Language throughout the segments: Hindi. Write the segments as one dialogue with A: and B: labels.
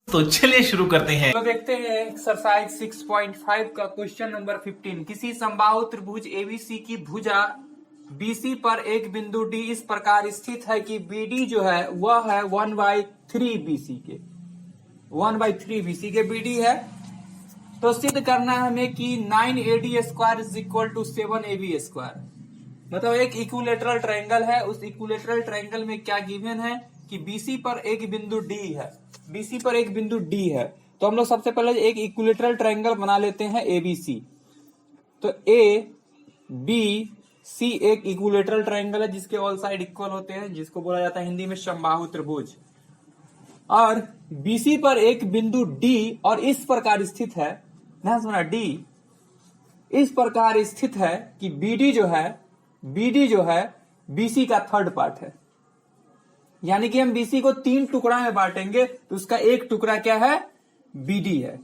A: तो चलिए शुरू करते हैं।
B: तो देखते हैं एक्सरसाइज 6.5 का क्वेश्चन नंबर 15। किसी समबाहु त्रिभुज एबीसी की भुजा बीसी पर एक बिंदु डी इस प्रकार स्थित है कि बीडी जो है वह है 1/3 बीसी के 1/3 बीसी के बीडी है। तो सिद्ध करना है हमें कि 9AD² is equal to 7AB²। मतलब एक इक्विलेटरल ट्रायंगल है, उस इक्विलेटरल ट्रायंगल में क्या गिवन है कि बीसी पर एक बिंदु डी है, बीसी पर एक बिंदु डी है। तो हम लोग सबसे पहले एक इक्विलेटरल ट्रायंगल बना लेते हैं एबीसी। तो ए बी सी एक इक्विलेटरल ट्रायंगल है जिसके ऑल साइड इक्वल होते हैं, जिसको बोला जाता है हिंदी में समबाहु त्रिभुज। और बीसी पर एक बिंदु डी और इस प्रकार स्थित है, ध्यान सुना, डी इस प्रकार स्थित है कि बीडी जो है बीसी का थर्ड पार्ट है। यानी कि हम बीसी को 3 टुकड़ा में बांटेंगे तो उसका एक टुकड़ा क्या है, बीडी है।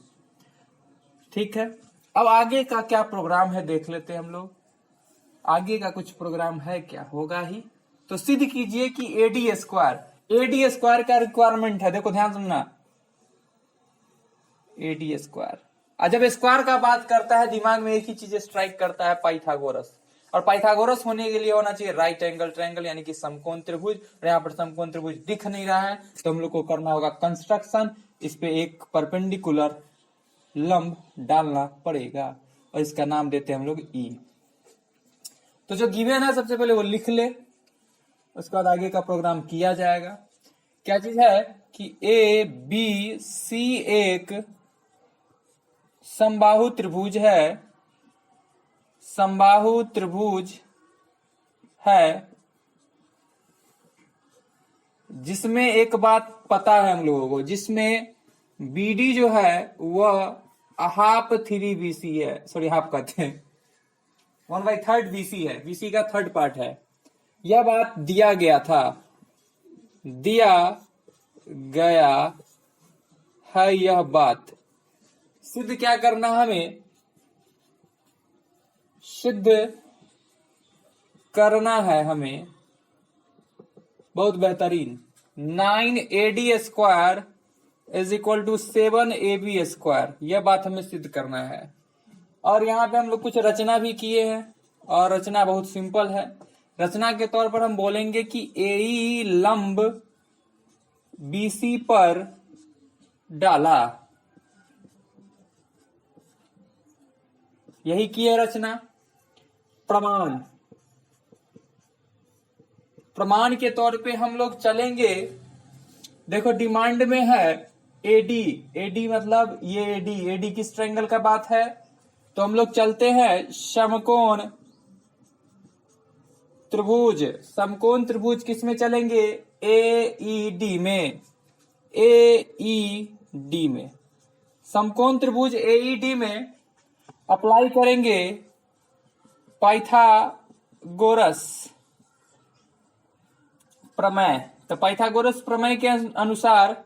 B: ठीक है, अब आगे का क्या प्रोग्राम है देख लेते हैं हम लोग। आगे का कुछ प्रोग्राम है क्या, होगा ही। तो सिद्ध कीजिए कि AD² का रिक्वायरमेंट है। देखो ध्यान सुनना, AD²। जब स्क्वायर का बात करता है दिमाग में एक ही चीज स्ट्राइक करता है, पाइथागोरस। और पाइथागोरस होने के लिए होना चाहिए राइट एंगल ट्रायंगल यानी कि समकोण त्रिभुज। और यहाँ पर समकोण त्रिभुज दिख नहीं रहा है तो हम लोग को करना होगा कंस्ट्रक्शन। इस पे एक परपेंडिकुलर लंब डालना पड़ेगा और इसका नाम देते हैं हम लोग ई। तो जो गिवन है सबसे पहले वो लिख ले, उसके बाद आगे का प्रोग्राम किया जाएगा। क्या चीज है कि ए बी सी एक समबाहु त्रिभुज है, समबाहु त्रिभुज है जिसमें एक बात पता है हम लोगों को, जिसमें बीडी जो है वह हाफ 3 बीसी है, सॉरी हाफ कहते हैं 1/3 बीसी है, बीसी का थर्ड पार्ट है। यह बात दिया गया है यह बात सिद्ध क्या करना हमें, सिद्ध करना है हमें, बहुत बेहतरीन। 9AD² is equal to 7AB², यह बात हमें सिद्ध करना है। और यहाँ पे हम लोग कुछ रचना भी किए हैं और रचना बहुत सिंपल है। रचना के तौर पर हम बोलेंगे कि AE लंब BC पर डाला, यही की है रचना। प्रमाण के तौर पे हम लोग चलेंगे। देखो डिमांड में है AD मतलब ये AD किस ट्रायंगल का बात है, तो हम लोग चलते हैं समकोण त्रिभुज। समकोण त्रिभुज किस में चलेंगे, AED में। समकोण त्रिभुज AED में अप्लाई करेंगे पाइथागोरस प्रमेय। तो पाइथागोरस प्रमेय के अनुसार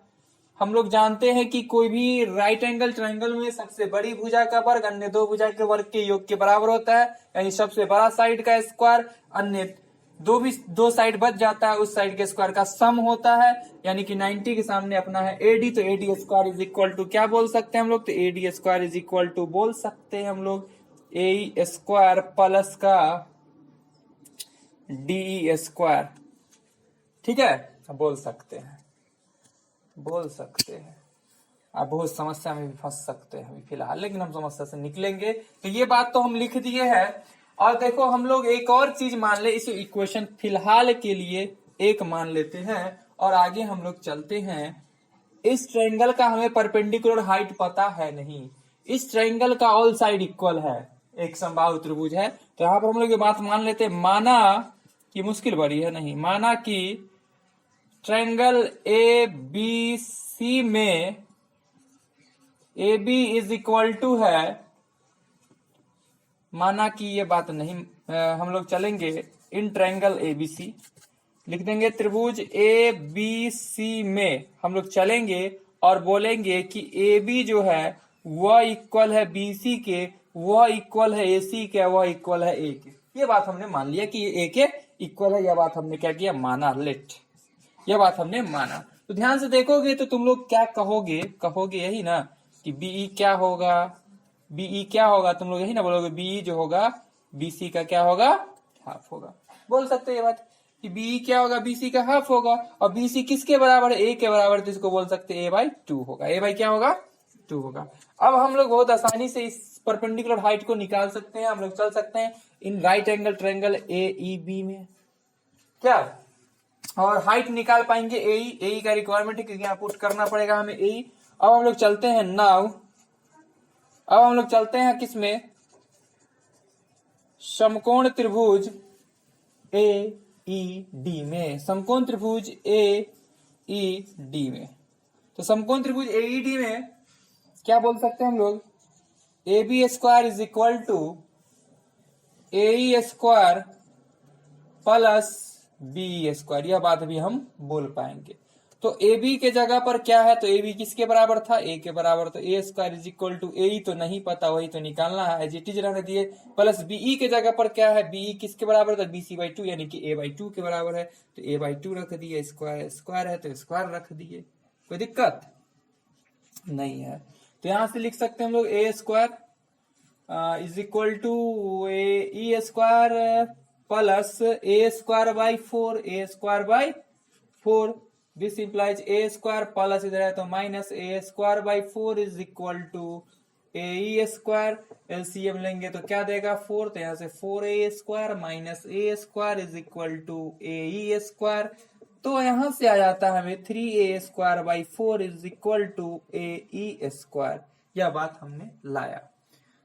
B: हम लोग जानते हैं कि कोई भी राइट एंगल ट्रायंगल में सबसे बड़ी भुजा का वर्ग अन्य दो भुजा के वर्ग के योग के बराबर होता है। यानी सबसे बड़ा साइड का स्क्वायर अन्य दो साइड बच जाता है, उस साइड के स्क्वायर का सम होता है। यानी कि 90 के सामने अपना है AD, तो AD² इज इक्वल टू क्या बोल सकते हैं हम लोग, तो AD² इज इक्वल टू बोल सकते हैं हम लोग AE² प्लस का DE²। ठीक है, बोल सकते हैं। आप बहुत समस्या में भी फंस सकते हैं फिलहाल, लेकिन हम समस्या से निकलेंगे। तो ये बात तो हम लिख दिए हैं। और देखो हम लोग एक और चीज मान ले, इस इक्वेशन फिलहाल के लिए एक मान लेते हैं और आगे हम लोग चलते हैं। इस ट्रायंगल का हमें परपेंडिकुलर हाइट पता है नहीं, इस ट्रायंगल का ऑल साइड इक्वल है, एक समबाहु त्रिभुज है। तो यहां पर हम लोग ये बात मान लेते हैं, माना कि मुश्किल बड़ी है नहीं, माना कि ट्रायंगल ABC में AB इज इक्वल टू है, माना कि ये बात नहीं, हम लोग चलेंगे इन ट्रायंगल ABC, लिख देंगे त्रिभुज ABC में हम लोग चलेंगे और बोलेंगे कि AB जो है वह इक्वल है BC के, वह इक्वल है AC के, वह इक्वल है A के। ये बात हमने मान लिया कि ये A के इक्वल है, यह बात हमने क्या किया, माना, लेट, यह बात हमने माना। तो ध्यान से देखोगे तो तुम लोग क्या कहोगे, कहोगे यही ना कि बीई क्या होगा, बीई क्या होगा, तुम लोग यही ना बोलोगे बीई जो होगा बीसी का क्या होगा, हाफ होगा। बोल सकते हैं ये बात कि बीई क्या होगा, बीसी का हाफ होगा, और बीसी किसके बराबर है, ए के बराबर, तो इसको बोल सकते हैं a/2 होगा, a/, क्या होगा 2 होगा। अब हम लोग बहुत आसानी से इस परपेंडिकुलर हाइट को निकाल सकते हैं, हम लोग चल सकते हैं in right angle triangle AEB में क्या, और हाइट निकाल पाएंगे AE का रिक्वायरमेंट है क्योंकि यहाँ पुट करना पड़ेगा हमें AE। अब हम लोग चलते हैं नाउ, अब हम लोग चलते हैं किसमें, समकोण त्रिभुज AED में, समकोण त्रिभुज AED में। तो समकोण त्रिभुज AED में क्या बोल सकते हैं हम लोग, AB square is equal to AE square plus BE square, यह बात भी हम बोल पाएंगे। तो AB के जगह पर क्या है, तो AB किसके बराबर था, A के बराबर, तो A square is equal to AE तो नहीं पता, वही तो निकालना है, एज इट इज रहने दिए, प्लस BE के जगह पर क्या है, BE किसके बराबर था, BC/2 यानी कि A/2 के बराबर है, तो A/2 रख दिए, स्क्वायर स्क्वायर है तो स्क्वायर रख दिए, कोई दिक्कत नहीं है। तो यहां से लिख सकते हैं हम लोग A square is equal to AE square plus A square by 4, A square by 4, this implies A square plus इधर है तो minus A square by 4 is equal to AE square, LCM लेंगे तो क्या देगा 4, तो यहां से 4A square minus A square is equal to AE square, तो यहां से आ जाता है हमें 3A square by 4 is equal to AE square, यह बात हमने लाया।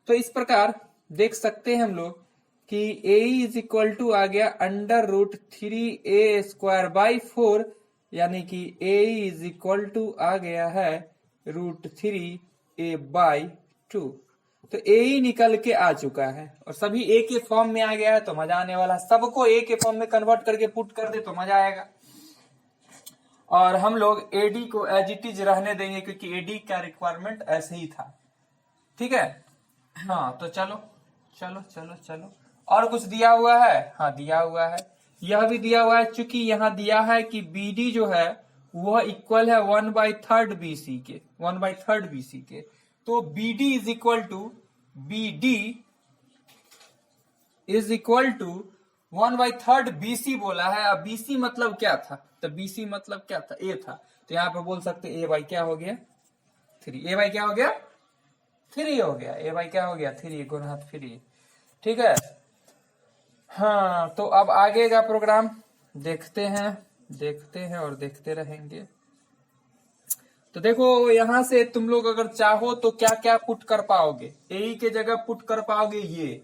B: तो इस प्रकार देख सकते हैं हम लोग कि AE इज इक्वल टू आ गया under root 3A square by 4, यानी कि AE इज इक्वल टू आ गया है रूट 3A/2। तो AE निकल के आ चुका है और सभी A के फॉर्म में आ गया है, तो मजा आने वाला है, सबको A के फॉर्म में कन्वर्ट करके पुट कर दे तो मजा आएगा। और हम लोग AD को एज इट इज रहने देंगे क्योंकि AD का रिक्वायरमेंट ऐसे ही था, ठीक है। हाँ तो चलो चलो चलो चलो, और कुछ दिया हुआ है, हाँ दिया हुआ है, यह भी दिया हुआ है, चूंकि यहाँ दिया है कि BD जो है वह इक्वल है 1/3 BC के, 1/3 BC के, तो BD is equal to BD is equal to 1/3 BC बोला है। अब BC मतलब क्या था, तो BC मतलब क्या था, A था, तो यहाँ पे बोल सकते A/ क्या हो गया 3, A/ क्या हो गया 3 हो गया, A/ क्या हो गया 3 गुना 3, ठीक है। हाँ तो अब आगे का प्रोग्राम देखते हैं और देखते रहेंगे। तो देखो यहां से तुम लोग अगर चाहो तो क्या क्या पुट कर पाओगे, AE के जगह पुट कर पाओगे ये,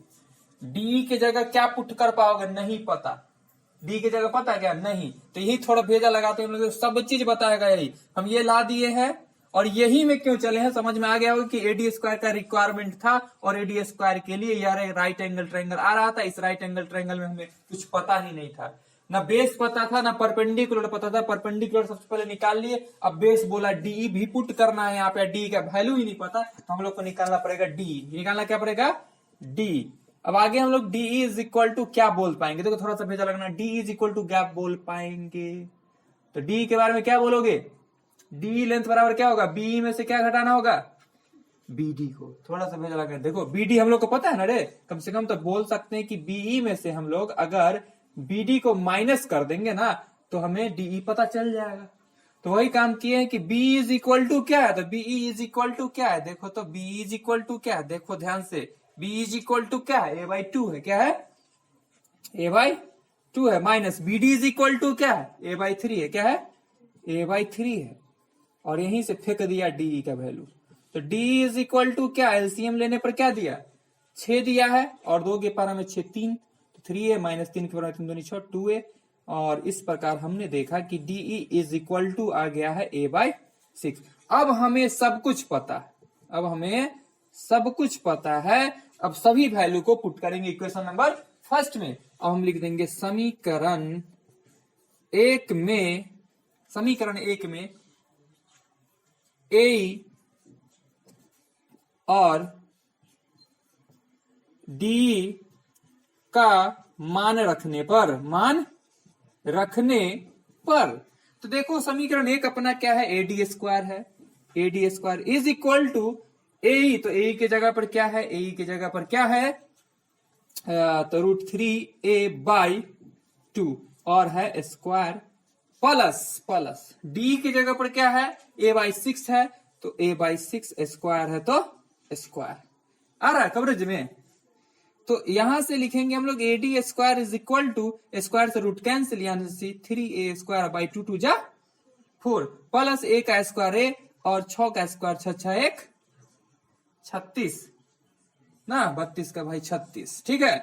B: DE के जगह क्या पुट कर पाओगे नहीं पता, D की जगह पता क्या नहीं, तो यही थोड़ा भेजा लगाते हैं हम लोग, सब चीज बताएगा यही, हम ये ला दिए हैं और यही में क्यों चले हैं, समझ में आ गया होगा कि AD स्क्वायर का रिक्वायरमेंट था और AD स्क्वायर के लिए यार राइट एंगल ट्रायंगल आ रहा था, इस राइट एंगल ट्रायंगल में हमें कुछ पता ही नहीं था, ना बेस पता था ना परपेंडिकुलर पता था, परपेंडिकुलर सबसे पहले निकाल लिए, अब बेस बोला DE भी पुट करना है, यहाँ पे D का वैल्यू ही नहीं पता तो हम लोग को निकालना पड़ेगा D, निकालना क्या पड़ेगा D। अब आगे हम लोग DE इज इक्वल टू क्या बोल पाएंगे, देखो थोड़ा सा भेजा लगना, DE is equal to gap बोल पाएंगे, तो DE के बारे में क्या बोलोगे, DE लेंथ बराबर क्या होगा, BE में से क्या घटाना होगा BD को, थोड़ा सा भेजा लगा, देखो BD हम लोग को पता है ना रे, कम से कम तो बोल सकते हैं कि BE में से हम लोग अगर BD को माइनस कर देंगे ना तो हमें DE पता चल जाएगा, तो वही काम किए हैं कि BE इज इक्वल टू क्या है, तो BE इज इक्वल टू क्या है, देखो तो BE इज इक्वल टू क्या है, देखो ध्यान से, BE इज इक्वल टू क्या है A/2 है, क्या है A/2 है, minus BD is equal to क्या है A/3 है, क्या है A/3 है, और यहीं से फेंक दिया DE का वैल्यू, तो DE इज इक्वल टू क्या, एलसीएम लेने पर क्या दिया 6 दिया है, और 2 के पारा में 6 3, तो 3A माइनस 3 के पारा 3 दूनी 6 2A, और इस प्रकार हमने देखा कि DE इज इक्वल टू आ गया है A/6। अब हमें सब कुछ पता है, अब हमें सब कुछ पता है, अब सभी वैल्यू को पुट करेंगे इक्वेशन नंबर फर्स्ट में। अब हम लिख देंगे समीकरण एक में AE और DE का मान रखने पर तो देखो समीकरण एक अपना क्या है, ए डी स्क्वायर है, A D square is equal to A, तो ए की जगह पर क्या है, ए की जगह पर क्या है, तो √3a/2 और है स्क्वायर प्लस डी की जगह पर क्या है, a/6 है, तो a/6 स्क्वायर है तो स्क्वायर आ रहा है कवरेज में। तो यहां से लिखेंगे हम लोग A D square is equal to, square से रूट कैंसिल, यानी 3a² 2 × 4 प्लस a का स्क्वायर a और 6 का स्क्वायर 6 36 ना, 32 का भाई 36, ठीक है।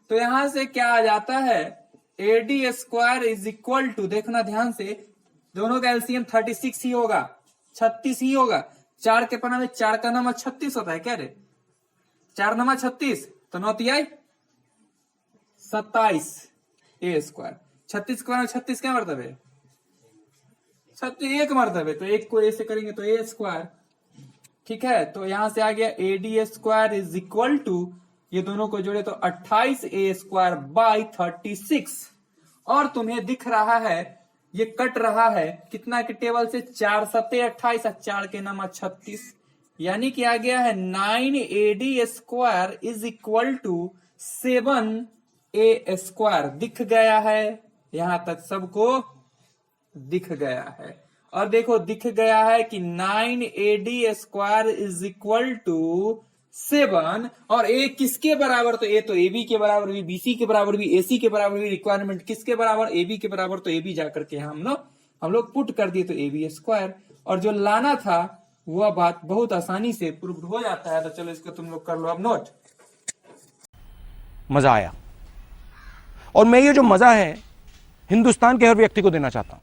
B: तो यहां से क्या आ जाता है, A D square is equal to, देखना ध्यान से, दोनों का एलसीएम 36 ही होगा, 36 ही होगा। 4 के पन्ना में 4 का नामा 36 होता है क्या रे, 4 नामा 36, तो 9 तिहाई 27 ए स्क्वायर, 36 के पन्ना में 36 क्या मतलब है, 36 एक मतलब है, तो एक को ए से करेंगे तो ए स्क्वायर, ठीक है। तो यहां से आ गया A D square is equal to, ये दोनों को जोड़े तो 28a² 36, और तुम्हें दिख रहा है ये कट रहा है कितना के टेबल से, 4 × 7 = 28 और 4 के नाम 36, यानी कि आ गया है 9ad² is equal to 7a²। दिख गया है, यहां तक सबको दिख गया है। और देखो दिख गया है कि 9ad² इज इक्वल टू 7, और ए किसके बराबर, तो ए तो ए बी के बराबर भी, बीसी के बराबर भी, एसी के बराबर भी, रिक्वायरमेंट किसके बराबर, ए बी के बराबर, तो ए बी जाकर के हम लोग पुट कर दिए तो ए बी स्क्वायर, और जो लाना था वह बात बहुत आसानी से प्रूव हो जाता है। तो चलो इसको तुम लोग कर लो अब नोट।
A: मजा आया, और मैं ये जो मजा है हिंदुस्तान के हर व्यक्ति को देना चाहता हूं।